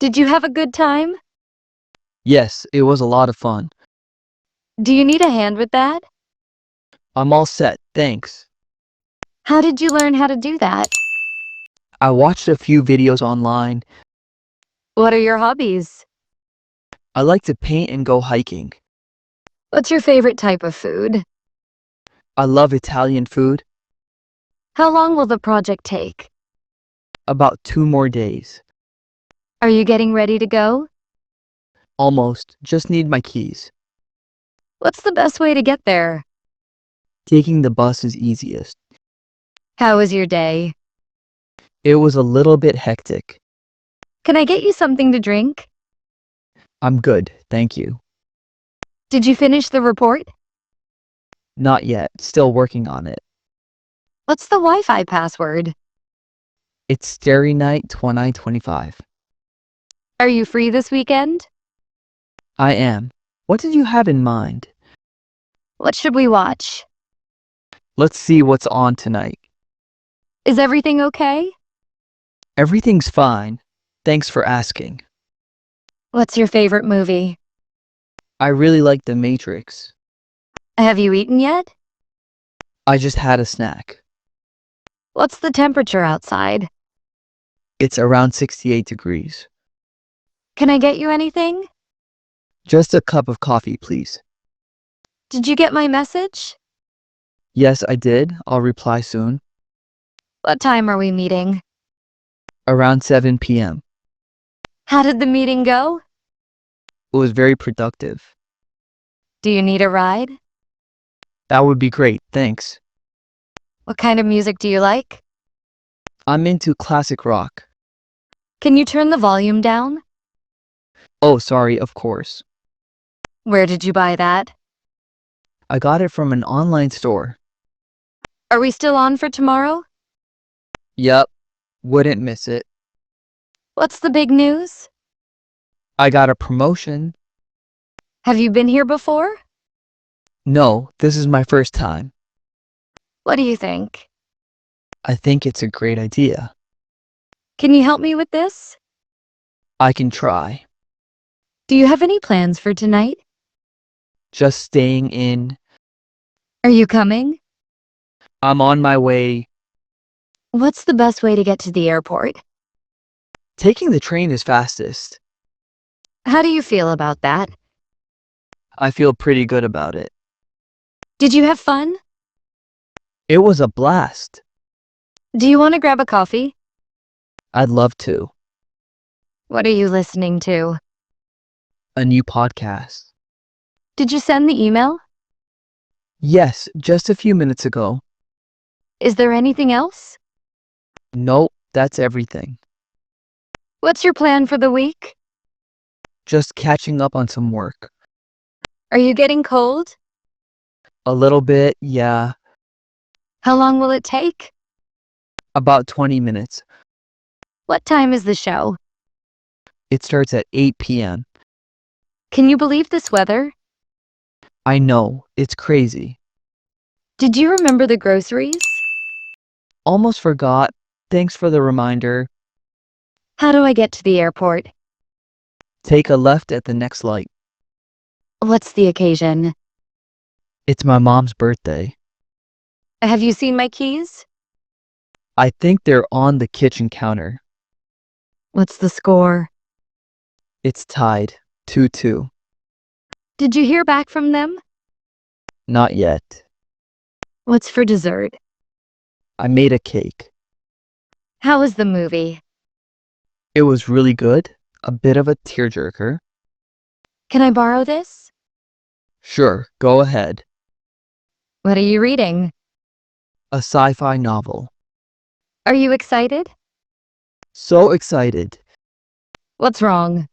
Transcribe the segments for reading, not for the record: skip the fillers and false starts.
Did you have a good time? Yes, it was a lot of fun. Do you need a hand with that? I'm all set, thanks. How did you learn how to do that? I watched a few videos online. What are your hobbies? I like to paint and go hiking. What's your favorite type of food? I love Italian food. How long will the project take? About 2 more days. Are you getting ready to go? Almost. Just need my keys. What's the best way to get there? Taking the bus is easiest. How was your day? It was a little bit hectic. Can I get you something to drink? I'm good, thank you. Did you finish the report? Not yet, still working on it. What's the Wi-Fi password? It's Starry Night 2025. Are you free this weekend? I am. What did you have in mind? What should we watch? Let's see what's on tonight. Is everything okay? Everything's fine. Thanks for asking. What's your favorite movie? I really like The Matrix. Have you eaten yet? I just had a snack. What's the temperature outside? It's around 68 degrees. Can I get you anything? Just a cup of coffee, please. Did you get my message? Yes, I did. I'll reply soon. What time are we meeting? Around 7 p.m. How did the meeting go? It was very productive. Do you need a ride? That would be great, thanks. What kind of music do you like? I'm into classic rock. Can you turn the volume down? Oh, sorry, of course. Where did you buy that? I got it from an online store. Are we still on for tomorrow? Yup, wouldn't miss it. What's the big news? I got a promotion. Have you been here before? No, this is my first time. What do you think? I think it's a great idea. Can you help me with this? I can try. Do you have any plans for tonight? Just staying in. Are you coming? I'm on my way. What's the best way to get to the airport? Taking the train is fastest. How do you feel about that? I feel pretty good about it. Did you have fun? It was a blast. Do you want to grab a coffee? I'd love to. What are you listening to? A new podcast. Did you send the email? Yes, just a few minutes ago. Is there anything else? Nope, that's everything. What's your plan for the week? Just catching up on some work. Are you getting cold? A little bit, yeah. How long will it take? About 20 minutes. What time is the show? It starts at 8 p.m. Can you believe this weather? I know, it's crazy. Did you remember the groceries? Almost forgot. Thanks for the reminder. How do I get to the airport? Take a left at the next light. What's the occasion? It's my mom's birthday. Have you seen my keys? I think they're on the kitchen counter. What's the score? It's tied 2-2. Did you hear back from them? Not yet. What's for dessert? I made a cake. How was the movie? It was really good. A bit of a tearjerker. Can I borrow this? Sure, go ahead. What are you reading? A sci-fi novel. Are you excited? So excited. What's wrong?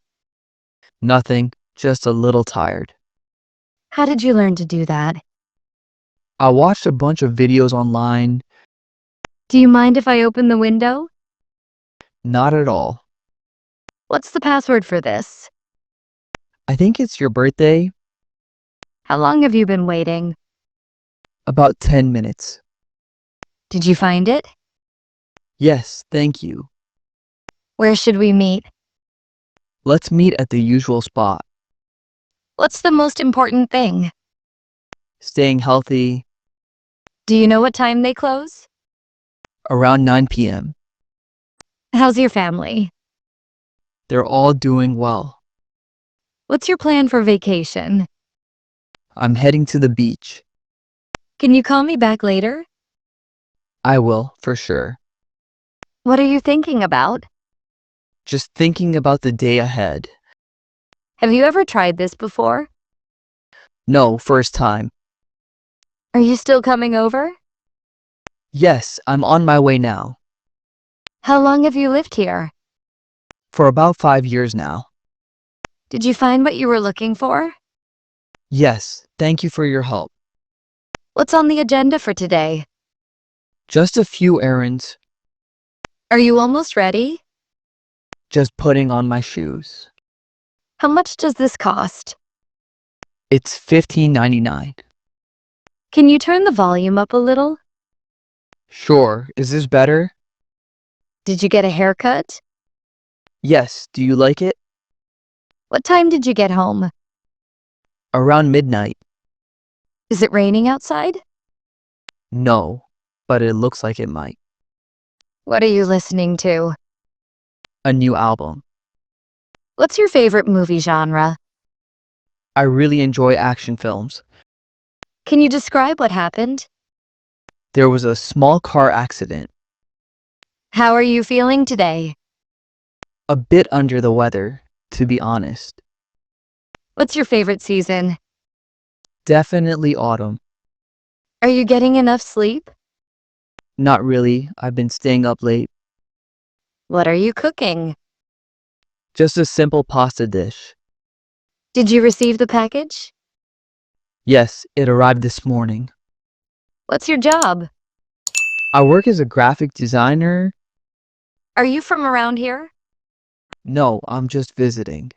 Nothing, just a little tired. How did you learn to do that? I watched a bunch of videos online. Do you mind if I open the window? Not at all. What's the password for this? I think it's your birthday. How long have you been waiting? About 10 minutes. Did you find it? Yes, thank you. Where should we meet? Let's meet at the usual spot. What's the most important thing? Staying healthy. Do you know what time they close? Around 9 p.m. How's your family? They're all doing well. What's your plan for vacation? I'm heading to the beach. Can you call me back later? I will, for sure. What are you thinking about? Just thinking about the day ahead. Have you ever tried this before? No, first time. Are you still coming over? Yes, I'm on my way now. How long have you lived here? For about 5 years now. Did you find what you were looking for? Yes, thank you for your help. What's on the agenda for today? Just a few errands. Are you almost ready? Just putting on my shoes. How much does this cost? It's $15.99. Can you turn the volume up a little? Sure, is this better? Did you get a haircut? Yes, do you like it? What time did you get home? Around midnight. Is it raining outside? No, but it looks like it might. What are you listening to? A new album. What's your favorite movie genre? I really enjoy action films. Can you describe what happened? There was a small car accident. How are you feeling today? A bit under the weather, to be honest. What's your favorite season? Definitely autumn. Are you getting enough sleep? Not really, I've been staying up late. What are you cooking? Just a simple pasta dish. Did you receive the package? Yes, it arrived this morning. What's your job? I work as a graphic designer. Are you from around here? No, I'm just visiting.